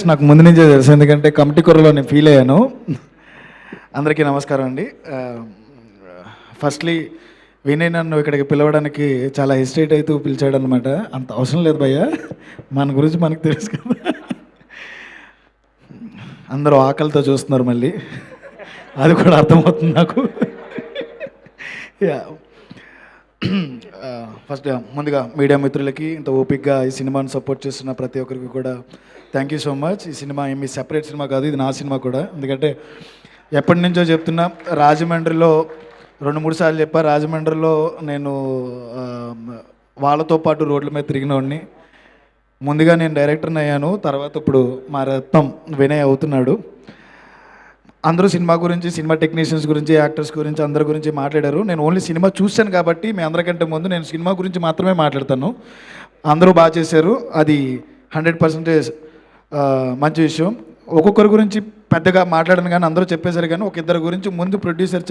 నాకు ముందు నుంచే తెలుసు, ఎందుకంటే కమిటీ కూరలో నేను ఫీల్ అయ్యాను. అందరికీ నమస్కారం అండి. ఫస్ట్లీ వినయ్ నన్ను ఇక్కడికి పిలవడానికి చాలా హెసిటేట్ అవుతూ పిలిచాడు అనమాట. అంత అవసరం లేదు భయ్య, మన గురించి మనకు తెలుసు కదా. అందరూ ఆకలితో చూస్తున్నారు, మళ్ళీ అది కూడా అర్థమవుతుంది నాకు. ఫస్ట్ ముందుగా మీడియా మిత్రులకి, ఇంత ఓపిక్గా ఈ సినిమాని సపోర్ట్ చేస్తున్న ప్రతి ఒక్కరికి కూడా థ్యాంక్ యూ సో మచ్. ఈ సినిమా ఏమి సెపరేట్ సినిమా కాదు, ఇది నా సినిమా కూడా. ఎందుకంటే ఎప్పటి నుంచో చెప్తున్నా, రాజమండ్రిలో 2-3 సార్లు చెప్పా, రాజమండ్రిలో నేను వాళ్ళతో పాటు రోడ్ల మీద తిరిగినవాడిని. ముందుగా నేను డైరెక్టర్ని అయ్యాను, తర్వాత ఇప్పుడు మా రత్నం వినయ్ అవుతున్నాడు. అందరూ సినిమా గురించి, సినిమా టెక్నీషియన్స్ గురించి, యాక్టర్స్ గురించి, అందరి గురించి మాట్లాడారు. నేను ఓన్లీ సినిమా చూశాను కాబట్టి మీ అందరికంటే ముందు నేను సినిమా గురించి మాత్రమే మాట్లాడతాను. అందరూ బాగా చేశారు, అది 100% మంచి విషయం. ఒక్కొక్కరి గురించి పెద్దగా మాట్లాడను, కానీ అందరూ చెప్పేశారు. కానీ ఒక ఇద్దరు గురించి ముందు ప్రొడ్యూసర్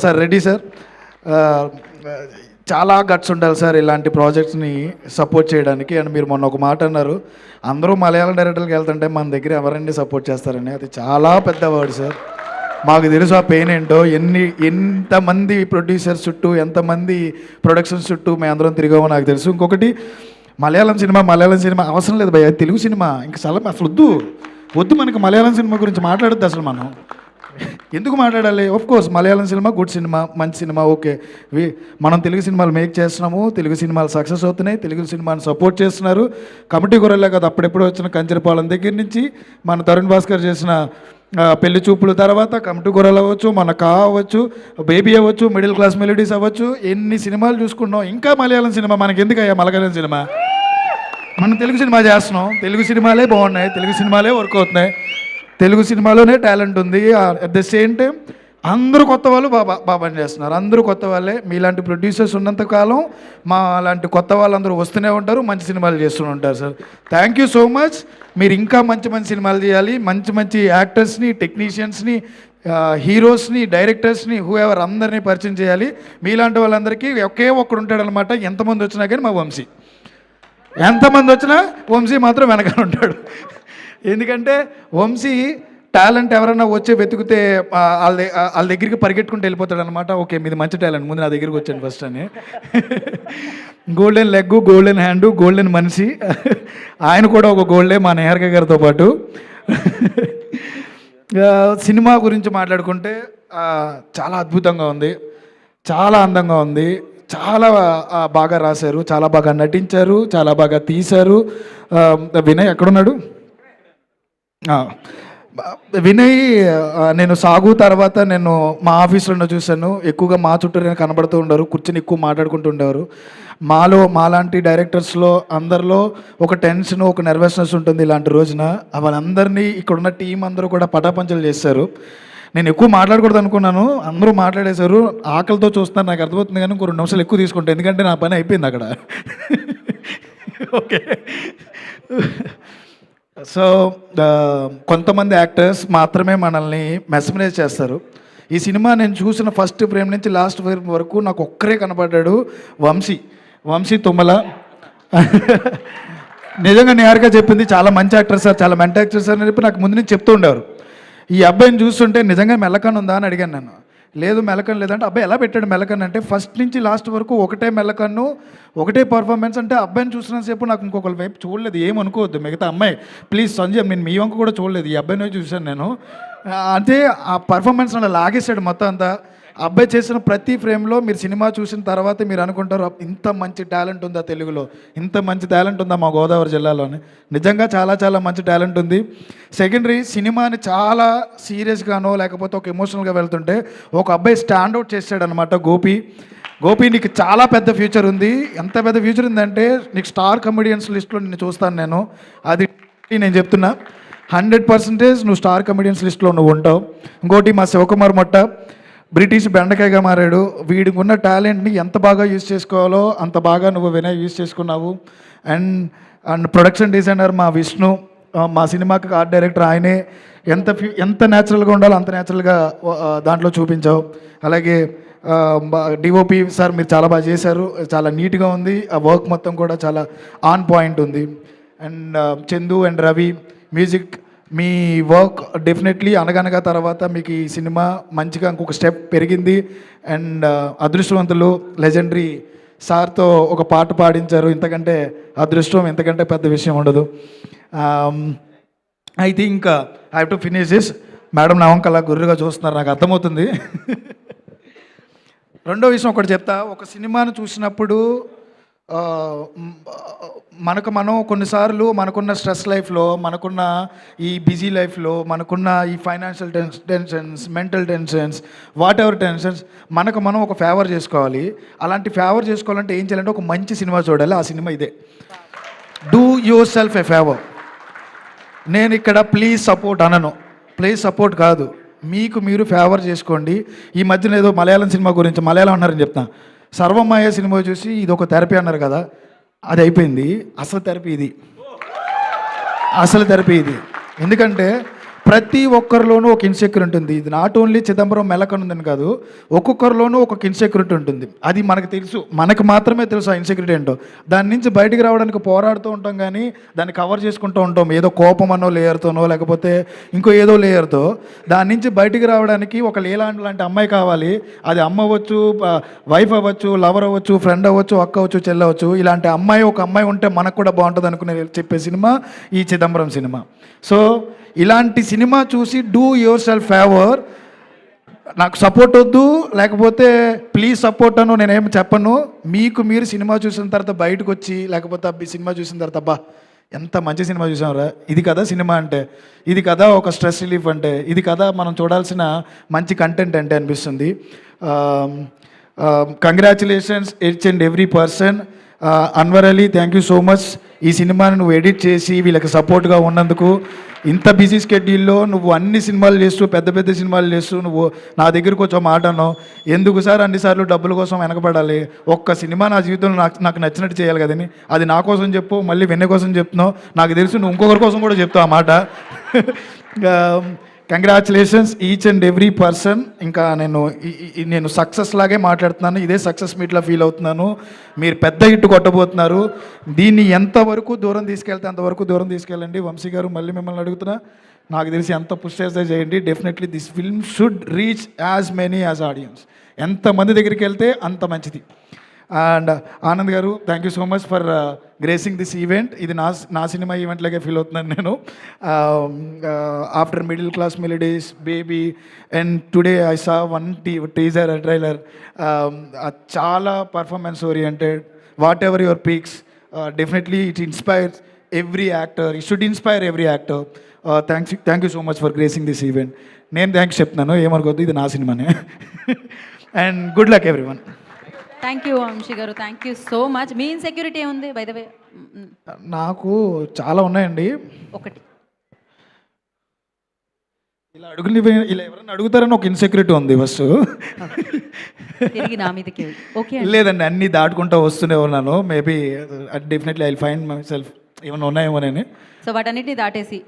సార్ రెడ్డి సార్, చాలా గట్స్ ఉండాలి సార్ ఇలాంటి ప్రాజెక్ట్స్ని సపోర్ట్ చేయడానికి. అండ్ మీరు మొన్న ఒక మాట అన్నారు, అందరూ మలయాళం డైరెక్టర్కి వెళ్తుంటే మన దగ్గర ఎవరండి సపోర్ట్ చేస్తారని. అది చాలా పెద్ద వర్డ్ సార్. మాకు తెలుసు ఆ పెయిన్ ఏంటో. ఎంతమంది ప్రొడ్యూసర్స్ చుట్టూ, ఎంతమంది ప్రొడక్షన్స్ చుట్టూ మేము అందరం తిరిగామో నాకు తెలుసు. ఇంకొకటి, మలయాళం సినిమా అవసరం లేదు భయ్య, తెలుగు సినిమా ఇంకా అసలు వద్దు మనకి మలయాళం సినిమా గురించి మాట్లాడద్దు అసలు. మనం ఎందుకు మాట్లాడాలి? Course Malayalam cinema good cinema, మంచి సినిమా, ఓకే. మనం తెలుగు సినిమాలు మేక్ చేస్తున్నాము, తెలుగు సినిమాలు సక్సెస్ అవుతున్నాయి, తెలుగు సినిమాని సపోర్ట్ చేస్తున్నారు. కమిటీ కూరలే కదా, అప్పుడెప్పుడు వచ్చిన కంచరపాలెం దగ్గర నుంచి మన తరుణ్ భాస్కర్ చేసిన పెళ్లి చూపుల తర్వాత కమిటీ కూరలు అవ్వచ్చు, మన అవ్వచ్చు, బేబీ అవ్వచ్చు, మిడిల్ క్లాస్ మెలోడీస్ అవ్వచ్చు, ఎన్ని సినిమాలు చూసుకున్నాం. ఇంకా మలయాళం సినిమా మనకి ఎందుకయ్యా? మలయాళం సినిమా మనం తెలుగు సినిమా చేస్తున్నాం, తెలుగు సినిమాలే బాగున్నాయి, తెలుగు సినిమాలే వర్క్ అవుతున్నాయి, తెలుగు సినిమాలోనే టాలెంట్ ఉంది. అట్ ద సేమ్ టైం అందరూ కొత్త వాళ్ళు బాగా పనిచేస్తున్నారు, అందరూ కొత్త వాళ్ళే. మీలాంటి ప్రొడ్యూసర్స్ ఉన్నంతకాలం మా లాంటి కొత్త వాళ్ళందరూ వస్తూనే ఉంటారు, మంచి సినిమాలు చేస్తూనే ఉంటారు sir. Thank you so much. మీరు ఇంకా మంచి మంచి సినిమాలు చేయాలి, మంచి మంచి యాక్టర్స్ని, టెక్నీషియన్స్ని, హీరోస్ని, డైరెక్టర్స్ని, హూఎవర్ అందరినీ పరిచయం చేయాలి. మీలాంటి వాళ్ళందరికీ ఒకే ఒక్కడు ఉంటాడనమాట. ఎంతమంది వచ్చినా కానీ మా వంశీ, ఎంతమంది వచ్చినా వంశీ మాత్రం వెనకాల ఉంటాడు. ఎందుకంటే వంశీ టాలెంట్ ఎవరైనా వచ్చి వెతికితే వాళ్ళ దగ్గరికి పరిగెట్టుకుంటూ వెళ్ళిపోతాడు అనమాట. ఓకే, మీది మంచి టాలెంట్, ముందు నా దగ్గరికి వచ్చాను ఫస్ట్ అని. Golden leg, golden hand, golden మనిషి. ఆయన కూడా ఒక గోల్డే మా నేహర్క గారితో పాటు. సినిమా గురించి మాట్లాడుకుంటే చాలా అద్భుతంగా ఉంది, చాలా అందంగా ఉంది, చాలా బాగా రాశారు, చాలా బాగా నటించారు, చాలా బాగా తీశారు. వినయ్ ఎక్కడున్నాడు? వినయ్, నేను సాగు తర్వాత నేను మా ఆఫీస్లో చూశాను, ఎక్కువగా మా చుట్టూ కనబడుతూ ఉండరు, కూర్చొని ఎక్కువ మాట్లాడుకుంటూ ఉండేవారు. మాలాంటి డైరెక్టర్స్లో అందరిలో ఒక టెన్షన్, ఒక నర్వస్నెస్ ఉంటుంది ఇలాంటి రోజున. వాళ్ళందరినీ ఇక్కడున్న టీం అందరూ కూడా పటాపంచలు చేశారు. నేను ఎక్కువ మాట్లాడకూడదు అనుకున్నాను, అందరూ మాట్లాడేశారు. ఆకలితో చూస్తాను, నాకు అర్థమవుతుంది, కానీ ఇంకో 2 నిమిషాలు ఎక్కువ తీసుకుంటాను, ఎందుకంటే నా పని అయిపోయింది అక్కడ. ఓకే. సో కొంతమంది యాక్టర్స్ మాత్రమే మనల్ని మెస్మరైజ్ చేస్తారు. ఈ సినిమా నేను చూసిన ఫస్ట్ ఫ్రేమ్ నుంచి లాస్ట్ ఫ్రేమ్ వరకు నాకు ఒక్కరే కనపడ్డాడు, వంశీ తుమ్మల. నిజంగా నేరుగా చెప్పింది, చాలా మంచి యాక్టర్ సార్, చాలా మంచి యాక్టర్ సార్ అని చెప్పి నాకు ముందు నుంచి చెప్తూ ఉండేవారు. ఈ అబ్బాయిని చూస్తుంటే నిజంగా మెల్లకన్ ఉందా అని అడిగాను నేను. లేదు మెల్లకన్ లేదంటే, అబ్బాయి ఎలా పెట్టాడు మెల్లకన్ అంటే, ఫస్ట్ నుంచి లాస్ట్ వరకు ఒకటే మెల్లకన్ను, ఒకటే పర్ఫార్మెన్స్. అంటే అబ్బాయిని చూసినంతసేపు నాకు ఇంకొకరి వైపు చూడలేదు, ఏమనుకోవద్దు. మిగతా అమ్మాయి ప్లీజ్ సంజయ్, నేను మీ వంక కూడా చూడలేదు, ఈ అబ్బాయిని చూశాను నేను. అంటే ఆ పర్ఫార్మెన్స్ అలా లాగేశాడు మొత్తం అంతా. అబ్బాయి చేసిన ప్రతి ఫ్రేమ్లో మీరు సినిమా చూసిన తర్వాత మీరు అనుకుంటారు, ఇంత మంచి టాలెంట్ ఉందా తెలుగులో, ఇంత మంచి టాలెంట్ ఉందా మా గోదావరి జిల్లాలోని. నిజంగా చాలా చాలా మంచి టాలెంట్ ఉంది. సెకండరీ, సినిమాని చాలా సీరియస్గానో లేకపోతే ఒక ఎమోషనల్గా వెళ్తుంటే ఒక అబ్బాయి స్టాండ్అవుట్ చేశాడు అనమాట. గోపి నీకు చాలా పెద్ద ఫ్యూచర్ ఉంది. ఎంత పెద్ద ఫ్యూచర్ ఉందంటే, నీకు స్టార్ కమెడియన్స్ లిస్ట్లో నిన్ను చూస్తాను నేను, అది నేను చెప్తున్నా. 100% నువ్వు స్టార్ కమెడియన్స్ లిస్ట్లో నువ్వు ఉంటావు. ఇంకోటి, మా శివకుమార్ మొట్ట బ్రిటిష్ బెండకాయగా మారాడు. వీడికి ఉన్న టాలెంట్ని ఎంత బాగా యూజ్ చేసుకోవాలో అంత బాగా నువ్వు వినయ్ యూజ్ చేసుకున్నావు. అండ్ ప్రొడక్షన్ డిజైనర్ మా విష్ణు, మా సినిమాకి ఆర్ట్ డైరెక్టర్ ఆయనే. ఎంత న్యాచురల్గా ఉండాలో అంత న్యాచురల్గా దాంట్లో చూపించావు. అలాగే డిఓపి సార్, మీరు చాలా బాగా చేశారు, చాలా నీట్గా ఉంది, ఆ వర్క్ మొత్తం కూడా చాలా ఆన్ పాయింట్ ఉంది. And Chandu and Ravi music, me work definitely అనగనగా తర్వాత మీకు ఈ సినిమా మంచిగా ఇంకొక స్టెప్ పెరిగింది. అండ్ అదృష్టవంతులు లెజెండరీ సార్తో ఒక పాట పాడించారు. ఇంతకంటే అదృష్టం, ఇంతకంటే పెద్ద విషయం ఉండదు. I think I have to finish this. Madam నా వంక అలా గుర్రుగా చూస్తున్నారు, నాకు అర్థమవుతుంది. రెండో విషయం ఒకటి చెప్తా. ఒక సినిమాను చూసినప్పుడు మనం కొన్నిసార్లు మనకున్న స్ట్రెస్ లైఫ్లో, మనకున్న ఈ బిజీ లైఫ్లో, మనకున్న ఈ financial tensions, mental tensions, what ever tensions, మనం ఒక ఫేవర్ చేసుకోవాలి. అలాంటి ఫేవర్ చేసుకోవాలంటే ఏం చేయాలంటే ఒక మంచి సినిమా చూడాలి. ఆ సినిమా ఇదే. Do your self a favour. నేను ఇక్కడ ప్లీజ్ సపోర్ట్ అనను, ప్లీజ్ సపోర్ట్ కాదు, మీకు మీరు ఫేవర్ చేసుకోండి. ఈ మధ్యన ఏదో మలయాళం సినిమా గురించి, మలయాళం అన్నారని చెప్తా, సర్వమాయ సినిమా చూసి ఇది ఒక థెరపీ అన్నారు కదా, అది అయిపోయింది. అసలు థెరపీ ఇది, అసలు థెరపీ ఇది. ఎందుకంటే ప్రతి ఒక్కరిలోనూ ఒక ఇన్సెక్యూర్ ఉంటుంది. ఇది నాట్ ఓన్లీ చిదంబరం మెలకనుందని కాదు, ఒక్కొక్కరిలోనూ ఒక ఇన్సెక్యూరిటీ ఉంటుంది. అది మనకు తెలుసు, మనకు మాత్రమే తెలుసు ఆ ఇన్సెక్యూరిటీ ఏంటో. దాని నుంచి బయటికి రావడానికి పోరాడుతూ ఉంటాం, కానీ దాన్ని కవర్ చేసుకుంటూ ఉంటాం. ఏదో కోపం అనో లేయర్తోనో, లేకపోతే ఇంకో ఏదో లేయర్తో. దాని నుంచి బయటికి రావడానికి ఒక లాంటి అమ్మాయి కావాలి. అది అమ్మ అవ్వచ్చు, వైఫ్ అవ్వచ్చు, లవర్ అవ్వచ్చు, ఫ్రెండ్ అవ్వచ్చు, అక్క అవ్వచ్చు, చెల్లి అవ్వచ్చు. ఇలాంటి ఒక అమ్మాయి ఉంటే మనకు కూడా బాగుంటుంది అనుకునే చెప్పే సినిమా ఈ చిదంబరం సినిమా. సో ఇలాంటి సినిమా చూసి డూ యువర్ సెల్ఫ్ ఫేవర్. నాకు సపోర్ట్ వద్దు, లేకపోతే ప్లీజ్ సపోర్ట్ అను నేనేం చెప్పను. మీకు మీరు సినిమా చూసిన తర్వాత బయటకు వచ్చి, లేకపోతే అబ్బి సినిమా చూసిన తర్వాత అబ్బా ఎంత మంచి సినిమా చూసాంరా, ఇది కదా సినిమా అంటే, ఇది కదా ఒక స్ట్రెస్ రిలీఫ్ అంటే, ఇది కదా మనం చూడాల్సిన మంచి కంటెంట్ అంటే అనిపిస్తుంది. Congratulations each and every person. Anwar Ali, thank you so much. ఈ సినిమాని నువ్వు ఎడిట్ చేసి వీళ్ళకి సపోర్ట్గా ఉన్నందుకు. ఇంత బిజీ స్కెడ్యూల్లో నువ్వు అన్ని సినిమాలు చేస్తూ, పెద్ద పెద్ద సినిమాలు చేస్తూ, నువ్వు నా దగ్గరకు వచ్చి మాట అన్నావు. ఎందుకు సార్ అన్నిసార్లు డబ్బుల కోసం వెనకబడాలి? ఒక్క సినిమా నా జీవితంలో నాకు నచ్చినట్టు చేయాలి కదని. అది నా కోసం చెప్పు, మళ్ళీ వెన్నె కోసం చెప్తున్నావు. నాకు తెలుసు నువ్వు ఇంకొకరి కోసం కూడా చెప్తావు ఆ మాట. Congratulations each and every person. ఇంకా నేను సక్సెస్ లాగే మాట్లాడుతున్నాను, ఇదే సక్సెస్ మీట్లో ఫీల్ అవుతున్నాను. మీరు పెద్ద హిట్ కొట్టబోతున్నారు. దీన్ని ఎంతవరకు దూరం తీసుకెళ్తే అంతవరకు దూరం తీసుకెళ్ళండి. వంశీ గారు మళ్ళీ మిమ్మల్ని అడుగుతున్నా, నాకు తెలిసి ఎంత పుష్ చేస్తే చేయండి. Definitely this film should reach as many as audience. ఎంతమంది దగ్గరికి వెళ్తే అంత మంచిది. And Anand garu, thank you so much for gracing this event. ఇది నా సినిమా ఈవెంట్ లాగే ఫీల్ అవుతున్నాను నేను. After middle class melodies, baby, and today I saw one teaser trailer. చాలా performance oriented. Whatever your peaks, definitely it inspires every actor. It should inspire every actor. Thank you so much for gracing this event. నేను thanks చెప్తున్నాను, ఏమనుకోద్దు, ఇది నా సినిమానే. And good luck everyone. Thank you Vamsi garu, thank you so much. మీ insecurity ఏముంది by the way? నాకు చాలా ఉన్నాయండి. ఒకటి ఇలా ఇలా ఎవరైనా అడుగుతారని ఒక ఇన్సెక్యూరిటీ ఉంది ఫస్ట్. తిరిగి నా మీదకి. ఓకే లేదండి, అన్నీ దాటుకుంటూ వస్తూనే ఉన్నాను. Maybe definitely I will find my self ఏమైనా ఉన్నాయేమోనని. సో వాటన్నిటిని దాటేసి